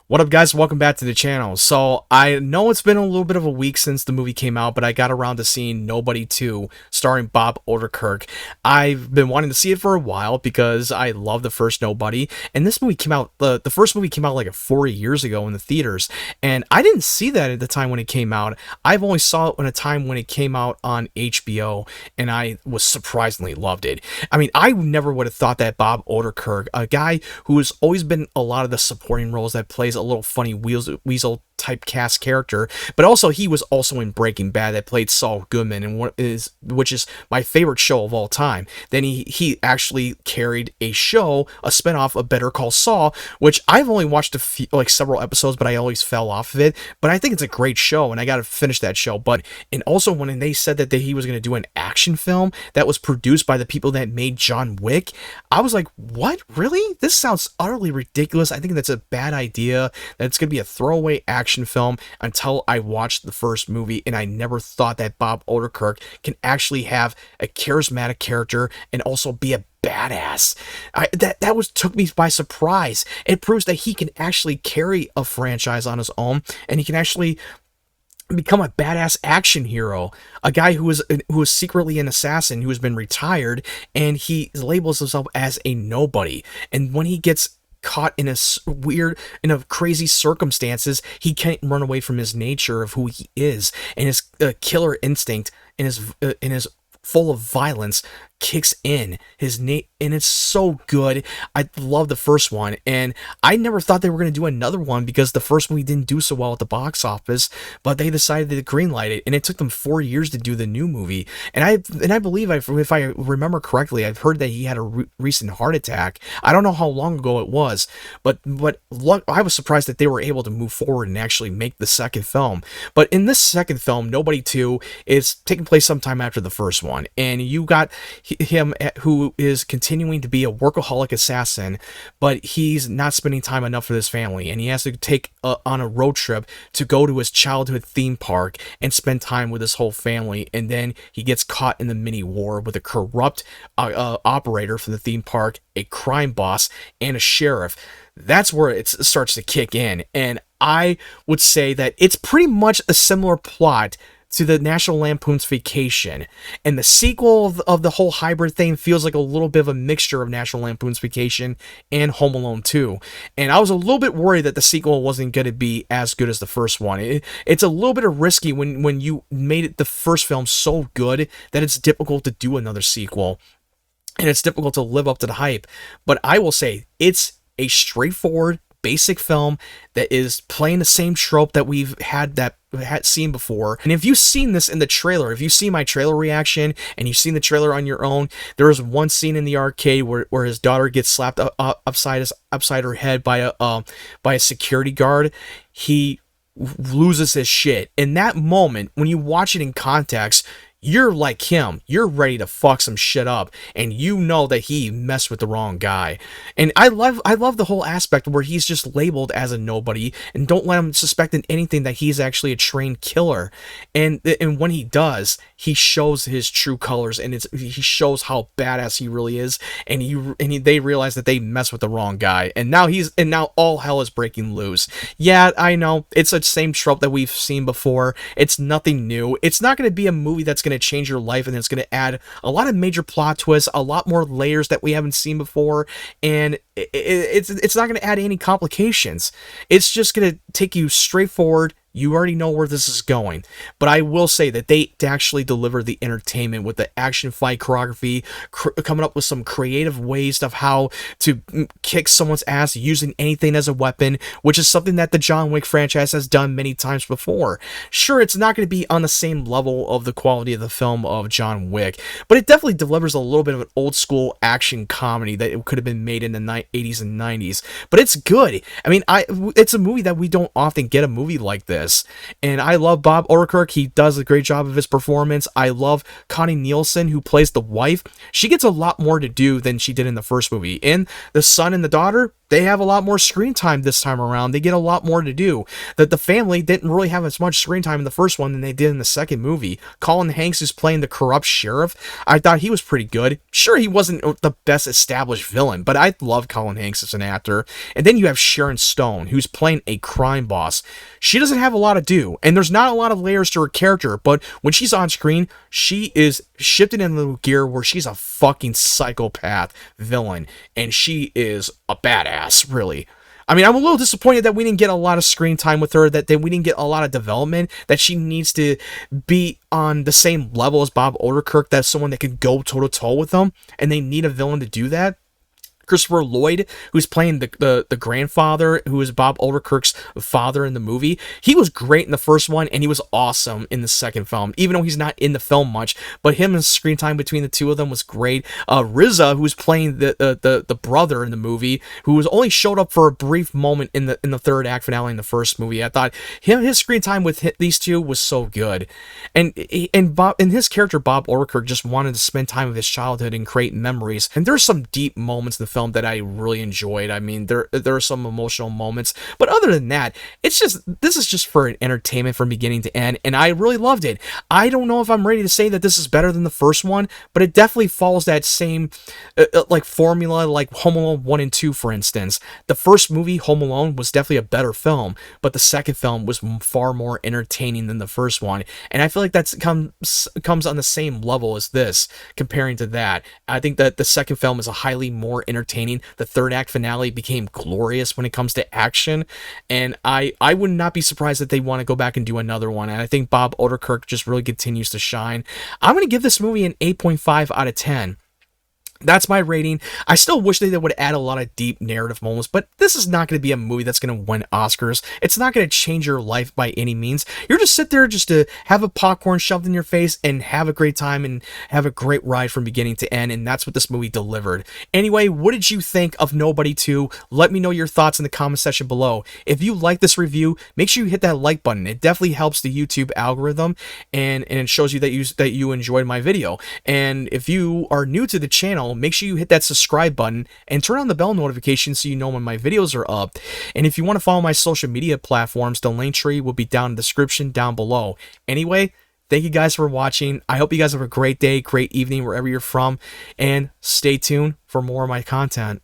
What up, guys? Welcome back to the channel. So, I know it's been a little bit of a week since the movie came out, but I got around to seeing Nobody 2, starring Bob Odenkirk. I've been wanting to see it for a while because I love the first Nobody, and this movie came out, the first movie came out like 4 years ago in the theaters, and I didn't see that at the time when it came out. I've only saw it in a time when it came out on HBO, and I was surprisingly loved it. I mean, I never would have thought that Bob Odenkirk, a guy who has always been a lot of the supporting roles that plays a little funny weasel typecast character, but also he was also in Breaking Bad that played Saul Goodman, and which is my favorite show of all time. Then he actually carried a show, a spinoff of Better Call Saul, which I've only watched several episodes, but I always fell off of it. But I think it's a great show, and I got to finish that show. But and also when they said that he was going to do an action film that was produced by the people that made John Wick, I was like, what? Really? This sounds utterly ridiculous. I think that's a bad idea. That it's going to be a throwaway action film until I watched the first movie, and I never thought that Bob Odenkirk can actually have a charismatic character and also be a badass. That took me by surprise. It proves that he can actually carry a franchise on his own, and he can actually become a badass action hero, a guy who is secretly an assassin who has been retired, and he labels himself as a nobody. And when he gets caught in a crazy circumstances, he can't run away from his nature of who he is, and his killer instinct and his full of violence kicks in and it's so good. I love the first one, and I never thought they were going to do another one because the first movie didn't do so well at the box office, but they decided to greenlight it, and it took them 4 years to do the new movie. And I believe, if I remember correctly, I've heard that he had a recent heart attack. I don't know how long ago it was, but I was surprised that they were able to move forward and actually make the second film. But in this second film, Nobody 2 is taking place sometime after the first one, and you got him who is continuing to be a workaholic assassin, but he's not spending time enough with his family, and he has to take on a road trip to go to his childhood theme park and spend time with his whole family. And then he gets caught in the mini war with a corrupt operator for the theme park, a crime boss, and a sheriff. That's where it starts to kick in, and I would say that it's pretty much a similar plot to the National Lampoon's Vacation, and the sequel of the whole hybrid thing feels like a little bit of a mixture of National Lampoon's Vacation and Home Alone 2. And I was a little bit worried that the sequel wasn't going to be as good as the first one. It's a little bit of risky when you made the first film so good that it's difficult to do another sequel, and it's difficult to live up to the hype. But I will say it's a straightforward, basic film that is playing the same trope that we've had seen before. And if you've seen this in the trailer, if you've seen my trailer reaction and you've seen the trailer on your own, there is one scene in the arcade where his daughter gets slapped upside her head by a security guard. He loses his shit. In that moment, when you watch it in context, you're like him. You're ready to fuck some shit up, and you know that he messed with the wrong guy. And I love the whole aspect where he's just labeled as a nobody, and don't let him suspect in anything that he's actually a trained killer. And when he does, he shows his true colors, and he shows how badass he really is. And they realize that they messed with the wrong guy, and now all hell is breaking loose. Yeah, I know it's the same trope that we've seen before. It's nothing new. It's not going to be a movie that's going to change your life, and it's going to add a lot of major plot twists, a lot more layers that we haven't seen before, and it's not going to add any complications. It's just going to take you straight forward. You already know where this is going. But I will say that they actually deliver the entertainment with the action fight choreography, coming up with some creative ways of how to kick someone's ass using anything as a weapon, which is something that the John Wick franchise has done many times before. Sure, it's not going to be on the same level of the quality of the film of John Wick, but it definitely delivers a little bit of an old school action comedy that it could have been made in the 80s and 90s. But it's good. I mean, it's a movie that we don't often get a movie like this. And I love Bob Odenkirk. He does a great job of his performance. I love Connie Nielsen, who plays the wife. She gets a lot more to do than she did in the first movie. In The Son and the Daughter, they have a lot more screen time this time around. They get a lot more to do. That the family didn't really have as much screen time in the first one than they did in the second movie. Colin Hanks is playing the corrupt sheriff. I thought he was pretty good. Sure, he wasn't the best established villain, but I love Colin Hanks as an actor. And then you have Sharon Stone, who's playing a crime boss. She doesn't have a lot to do, and there's not a lot of layers to her character, but when she's on screen, she is shifted into the gear where she's a fucking psychopath villain, and she is a badass, really. I mean, I'm a little disappointed that we didn't get a lot of screen time with her, that we didn't get a lot of development, that she needs to be on the same level as Bob Odenkirk. That's someone that can go toe-to-toe with them, and they need a villain to do that. Christopher Lloyd, who's playing the grandfather, who is Bob Odenkirk's father in the movie. He was great in the first one, and he was awesome in the second film, even though he's not in the film much. But him and screen time between the two of them was great. RZA, who's playing the brother in the movie, who was only showed up for a brief moment in the third act finale in the first movie. I thought his screen time with these two was so good, and his character Bob Odenkirk just wanted to spend time with his childhood and create memories. And there's some deep moments in the film that I really enjoyed. I mean, there are some emotional moments, but other than that, this is just for an entertainment from beginning to end, and I really loved it. I don't know if I'm ready to say that this is better than the first one, but it definitely follows that same like formula, like Home Alone 1 and 2, for instance. The first movie, Home Alone, was definitely a better film, but the second film was far more entertaining than the first one, and I feel like that comes on the same level as this. Comparing to that, I think that the second film is a highly more entertaining. The third act finale became glorious when it comes to action, and I would not be surprised that they want to go back and do another one, and I think Bob Odenkirk just really continues to shine. I'm going to give this movie an 8.5 out of 10. That's my rating. I still wish they would add a lot of deep narrative moments, but this is not going to be a movie that's going to win Oscars. It's not going to change your life by any means. You're just sit there just to have a popcorn shoved in your face and have a great time and have a great ride from beginning to end, and that's what this movie delivered. Anyway, what did you think of Nobody 2? Let me know your thoughts in the comment section below. If you like this review, make sure you hit that like button. It definitely helps the YouTube algorithm, and it shows you that you enjoyed my video. And if you are new to the channel, make sure you hit that subscribe button and turn on the bell notification so you know when my videos are up. And if you want to follow my social media platforms, the link tree will be down in the description down below. Anyway, thank you guys for watching. I hope you guys have a great day, great evening, wherever you're from, and stay tuned for more of my content.